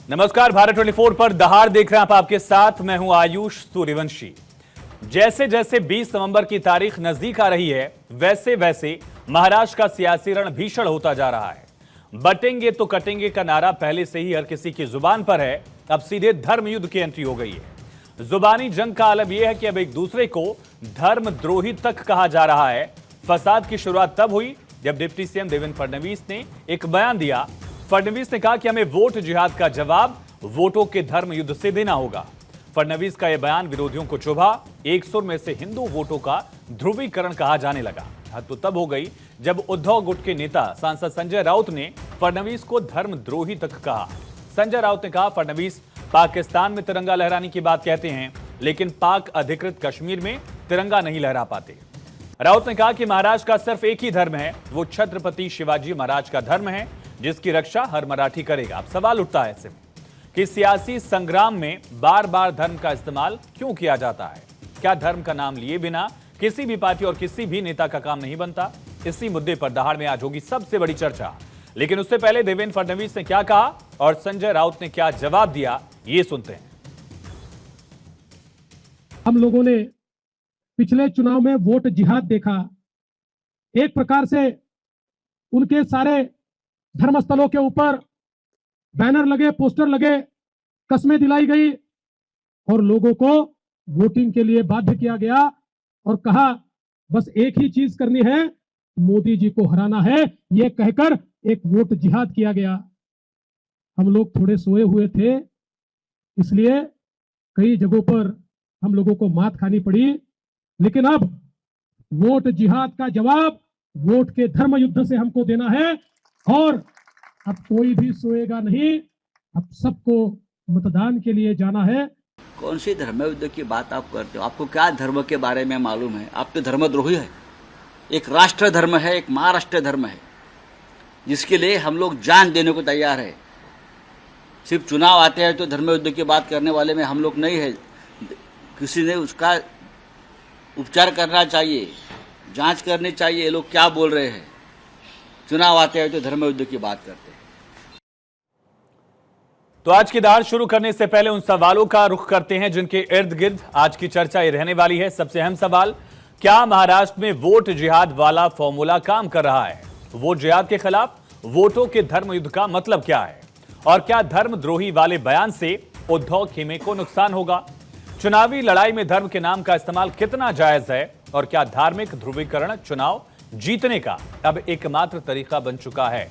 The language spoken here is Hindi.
नमस्कार, भारत 24 पर दहाड़ देख रहे हैं आप, आपके साथ मैं हूं आयुष सूर्यवंशी। जैसे जैसे 20 नवंबर की तारीख नजदीक आ रही है, वैसे वैसे महाराष्ट्र का सियासी रण भीषण होता जा रहा है। बटेंगे तो कटेंगे का नारा पहले से ही हर किसी की जुबान पर है, अब सीधे धर्म युद्ध की एंट्री हो गई है। जुबानी जंग का आलम यह है कि अब एक दूसरे को धर्मद्रोही तक कहा जा रहा है। फसाद की शुरुआत तब हुई जब डिप्टी सीएम देवेंद्र फडणवीस ने एक बयान दिया। फडणवीस ने कहा कि हमें वोट जिहाद का जवाब वोटों के धर्म युद्ध से देना होगा। फडणवीस का यह बयान विरोधियों को चुभा। एक सुर में से हिंदू वोटों का ध्रुवीकरण कहा जाने लगा। हद तो तब हो गई जब उद्धव गुट के नेता सांसद संजय राउत ने फडणवीस को धर्मद्रोही तक कहा। संजय राउत ने कहा, फडणवीस पाकिस्तान में तिरंगा लहराने की बात कहते हैं, लेकिन पाक अधिकृत कश्मीर में तिरंगा नहीं लहरा पाते। राउत ने कहा कि महाराज का सिर्फ एक ही धर्म है, वो छत्रपति शिवाजी महाराज का धर्म है, जिसकी रक्षा हर मराठी करेगा। अब सवाल उठता है ऐसे में कि सियासी संग्राम में बार बार धर्म का इस्तेमाल क्यों किया जाता है? क्या धर्म का नाम लिए बिना किसी भी पार्टी और किसी भी नेता का काम नहीं बनता? इसी मुद्दे पर दहाड़ में आज होगी सबसे बड़ी चर्चा। लेकिन उससे पहले देवेंद्र फडणवीस ने क्या कहा और संजय राउत ने क्या जवाब दिया, ये सुनते हैं। हम लोगों ने पिछले चुनाव में वोट जिहाद देखा। एक प्रकार से उनके सारे धर्मस्थलों के ऊपर बैनर लगे, पोस्टर लगे, कस्में दिलाई गई और लोगों को वोटिंग के लिए बाध्य किया गया और कहा बस एक ही चीज करनी है, मोदी जी को हराना है, यह कहकर एक वोट जिहाद किया गया। हम लोग थोड़े सोए हुए थे, इसलिए कई जगहों पर हम लोगों को मात खानी पड़ी। लेकिन अब वोट जिहाद का जवाब वोट के धर्म युद्ध से हमको देना है और अब कोई भी सोएगा नहीं। अब सबको मतदान के लिए जाना है। कौन सी धर्म युद्ध की बात आप करते हो? आपको क्या धर्म के बारे में मालूम है? आप तो धर्मद्रोही है। एक राष्ट्र धर्म है, एक महाराष्ट्र धर्म है, जिसके लिए हम लोग जान देने को तैयार है। सिर्फ चुनाव आते हैं तो धर्म युद्ध की बात करने वाले में हम लोग नहीं है। किसी ने उसका उपचार करना चाहिए, जांच करनी चाहिए, ये लोग क्या बोल रहे हैं। चुनाव आते हैं तो धर्म युद्ध की बात करते हैं। तो आज की दहाड़ शुरू करने से पहले उन सवालों का रुख करते हैं जिनके इर्द गिर्द आज की चर्चा ये रहने वाली है। सबसे अहम सवाल, क्या महाराष्ट्र में वोट जिहाद वाला फॉर्मूला काम कर रहा है? वोट जिहाद के खिलाफ वोटों के धर्म युद्ध का मतलब क्या है? और क्या धर्मद्रोही वाले बयान से उद्धव खेमे को नुकसान होगा? चुनावी लड़ाई में धर्म के नाम का इस्तेमाल कितना जायज है? और क्या धार्मिक ध्रुवीकरण चुनाव जीतने का अब एकमात्र तरीका बन चुका है?